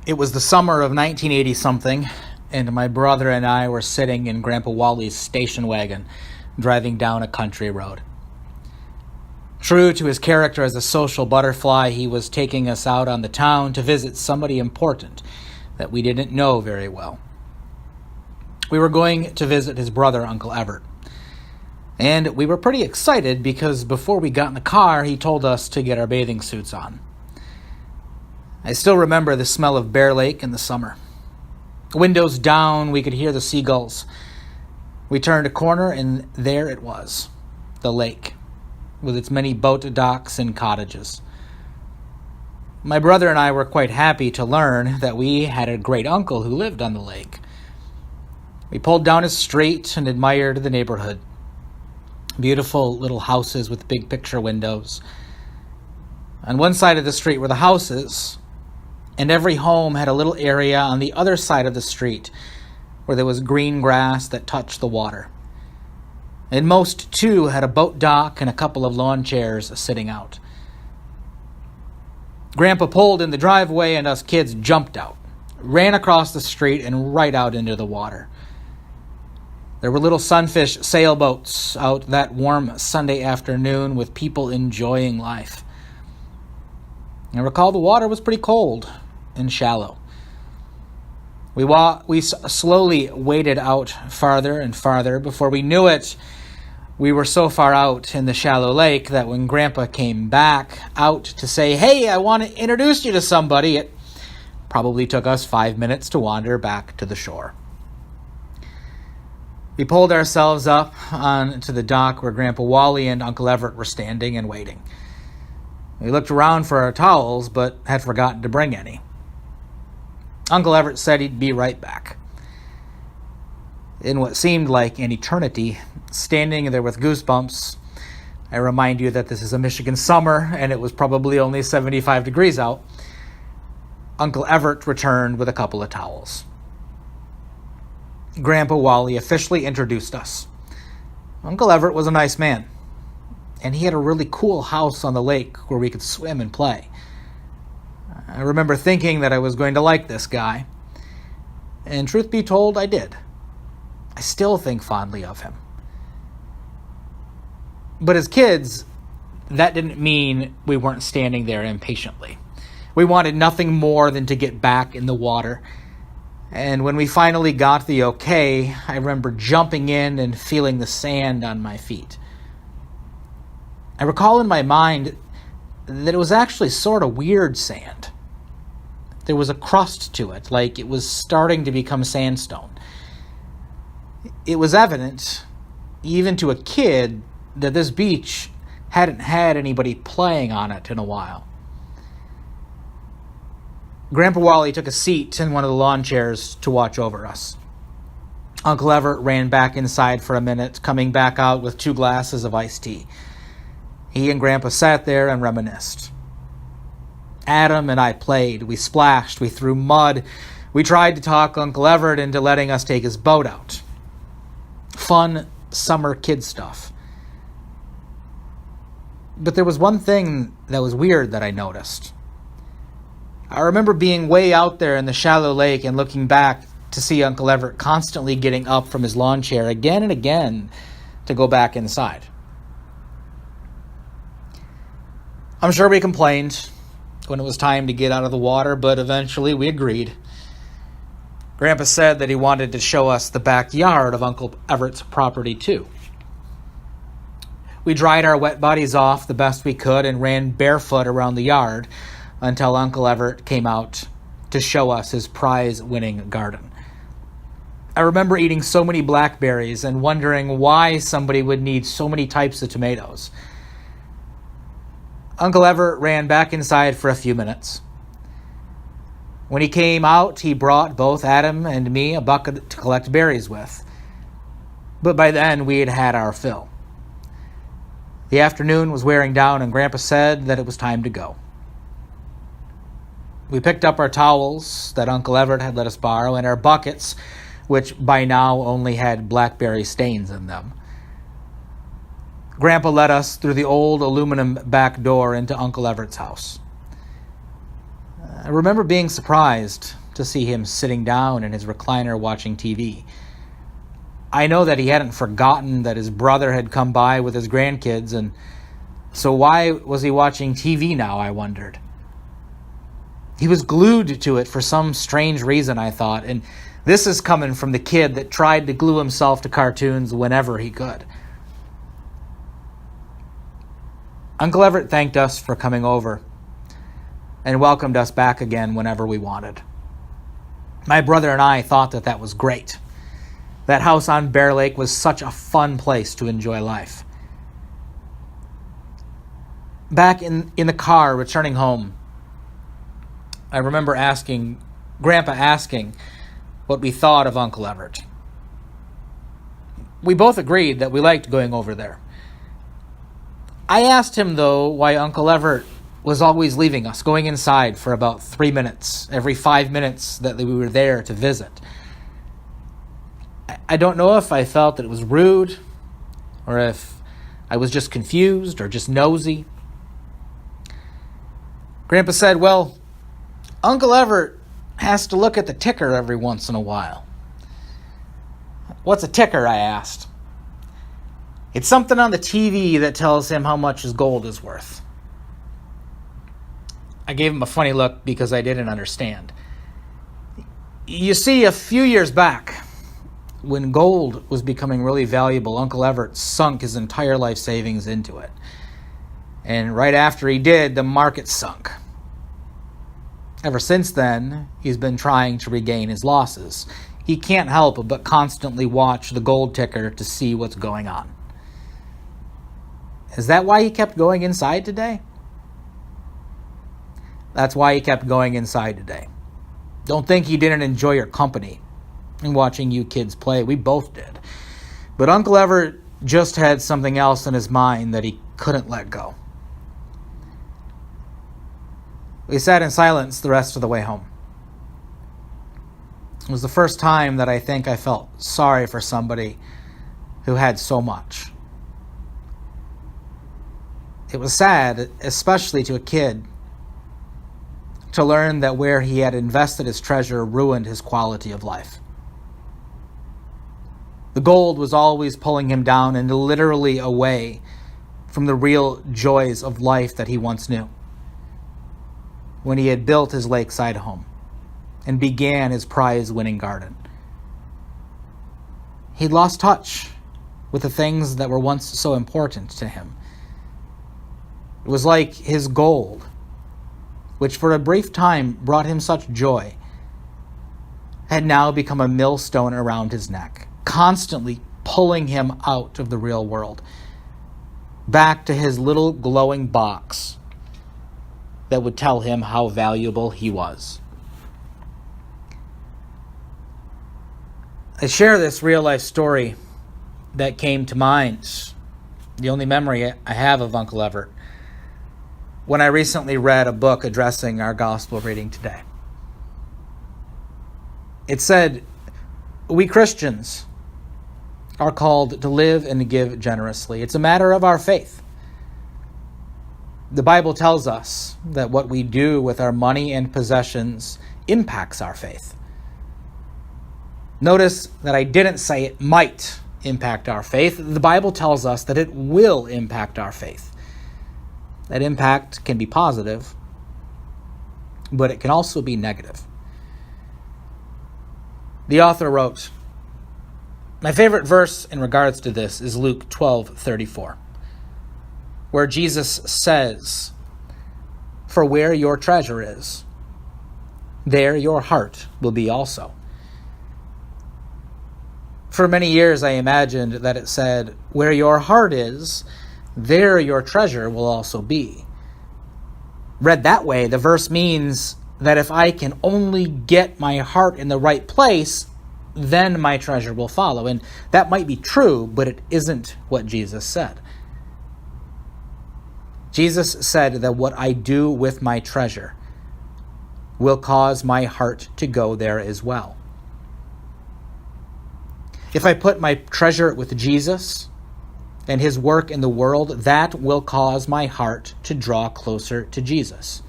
It was the summer of 1980-something, and my brother and I were sitting in Grandpa Wally's station wagon, driving down a country road. True to his character as a social butterfly, he was taking us out on the town to visit somebody important that we didn't know very well. We were going to visit his brother, Uncle Everett. And we were pretty excited because before we got in the car, he told us to get our bathing suits on. I still remember the smell of Bear Lake in the summer. Windows down, we could hear the seagulls. We turned a corner, and there it was, the lake, with its many boat docks and cottages. My brother and I were quite happy to learn that we had a great uncle who lived on the lake. We pulled down his street and admired the neighborhood. Beautiful little houses with big picture windows. On one side of the street were the houses, and every home had a little area on the other side of the street where there was green grass that touched the water. And most, too, had a boat dock and a couple of lawn chairs sitting out. Grandpa pulled in the driveway, and us kids jumped out, ran across the street, and right out into the water. There were little sunfish sailboats out that warm Sunday afternoon with people enjoying life. I recall the water was pretty cold and shallow. We slowly waded out farther and farther. Before we knew it, we were so far out in the shallow lake that when Grandpa came back out to say, "Hey, I want to introduce you to somebody," it probably took us 5 minutes to wander back to the shore. We pulled ourselves up onto the dock where Grandpa Wally and Uncle Everett were standing and waiting. We looked around for our towels, but had forgotten to bring any. Uncle Everett said he'd be right back. In what seemed like an eternity, standing there with goosebumps, I remind you that this is a Michigan summer and it was probably only 75 degrees out, Uncle Everett returned with a couple of towels. Grandpa Wally officially introduced us. Uncle Everett was a nice man, and he had a really cool house on the lake where we could swim and play. I remember thinking that I was going to like this guy, and truth be told, I did. I still think fondly of him. But as kids, that didn't mean we weren't standing there impatiently. We wanted nothing more than to get back in the water. And when we finally got the okay, I remember jumping in and feeling the sand on my feet. I recall in my mind that it was actually sort of weird sand. There was a crust to it, like it was starting to become sandstone. It was evident, even to a kid, that this beach hadn't had anybody playing on it in a while. Grandpa Wally took a seat in one of the lawn chairs to watch over us. Uncle Everett ran back inside for a minute, coming back out with 2 glasses of iced tea. He and Grandpa sat there and reminisced. Adam and I played. We splashed. We threw mud. We tried to talk Uncle Everett into letting us take his boat out. Fun summer kid stuff. But there was one thing that was weird that I noticed. I remember being way out there in the shallow lake and looking back to see Uncle Everett constantly getting up from his lawn chair again and again to go back inside. I'm sure we complained when it was time to get out of the water, but eventually we agreed. Grandpa said that he wanted to show us the backyard of Uncle Everett's property too. We dried our wet bodies off the best we could and ran barefoot around the yard until Uncle Everett came out to show us his prize-winning garden. I remember eating so many blackberries and wondering why somebody would need so many types of tomatoes. Uncle Everett ran back inside for a few minutes. When he came out, he brought both Adam and me a bucket to collect berries with. But by then, we had had our fill. The afternoon was wearing down, and Grandpa said that it was time to go. We picked up our towels that Uncle Everett had let us borrow and our buckets, which by now only had blackberry stains in them. Grandpa led us through the old aluminum back door into Uncle Everett's house. I remember being surprised to see him sitting down in his recliner watching TV. I know that he hadn't forgotten that his brother had come by with his grandkids, and so why was he watching TV now, I wondered. He was glued to it for some strange reason, I thought, and this is coming from the kid that tried to glue himself to cartoons whenever he could. Uncle Everett thanked us for coming over and welcomed us back again whenever we wanted. My brother and I thought that that was great. That house on Bear Lake was such a fun place to enjoy life. Back in the car returning home, I remember Grandpa asking what we thought of Uncle Everett. We both agreed that we liked going over there. I asked him, though, why Uncle Everett was always leaving us, going inside for about 3 minutes, every 5 minutes that we were there to visit. I don't know if I felt that it was rude, or if I was just confused, or just nosy. Grandpa said, well, Uncle Everett has to look at the ticker every once in a while. What's a ticker? I asked. It's something on the TV that tells him how much his gold is worth. I gave him a funny look because I didn't understand. You see, a few years back, when gold was becoming really valuable, Uncle Everett sunk his entire life savings into it. And right after he did, the market sunk. Ever since then, he's been trying to regain his losses. He can't help but constantly watch the gold ticker to see what's going on. Is that why he kept going inside today? That's why he kept going inside today. Don't think he didn't enjoy your company and watching you kids play. We both did. But Uncle Everett just had something else in his mind that he couldn't let go. We sat in silence the rest of the way home. It was the first time that I think I felt sorry for somebody who had so much. It was sad, especially to a kid, to learn that where he had invested his treasure ruined his quality of life. The gold was always pulling him down and literally away from the real joys of life that he once knew. When he had built his lakeside home and began his prize-winning garden, he lost touch with the things that were once so important to him. It was like his gold, which for a brief time brought him such joy, had now become a millstone around his neck, constantly pulling him out of the real world, back to his little glowing box that would tell him how valuable he was. I share this real-life story that came to mind, the only memory I have of Uncle Everett, when I recently read a book addressing our gospel reading today. It said, we Christians are called to live and to give generously. It's a matter of our faith. The Bible tells us that what we do with our money and possessions impacts our faith. Notice that I didn't say it might impact our faith. The Bible tells us that it will impact our faith. That impact can be positive, but it can also be negative. The author wrote, my favorite verse in regards to this is Luke 12:34, where Jesus says, for where your treasure is, there your heart will be also. For many years I imagined that it said, where your heart is, there your treasure will also be. Read that way, the verse means that if I can only get my heart in the right place, then my treasure will follow. And that might be true, but it isn't what Jesus said. Jesus said that what I do with my treasure will cause my heart to go there as well. If I put my treasure with Jesus and his work in the world, that will cause my heart to draw closer to Jesus.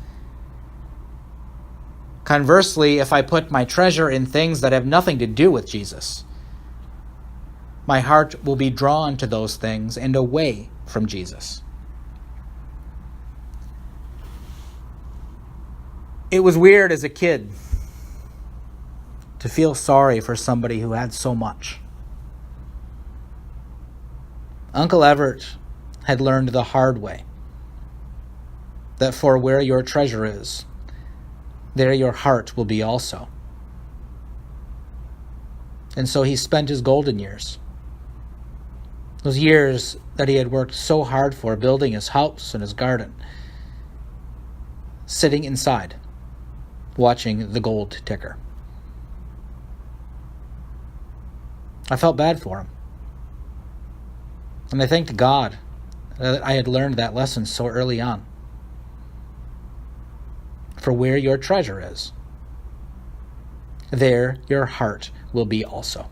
Conversely, if I put my treasure in things that have nothing to do with Jesus, my heart will be drawn to those things and away from Jesus. It was weird as a kid to feel sorry for somebody who had so much. Uncle Everett had learned the hard way that for where your treasure is, there your heart will be also. And so he spent his golden years, those years that he had worked so hard for, building his house and his garden, sitting inside, watching the gold ticker. I felt bad for him. And I thanked God that I had learned that lesson so early on. For where your treasure is, there your heart will be also.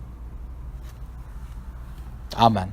Amen.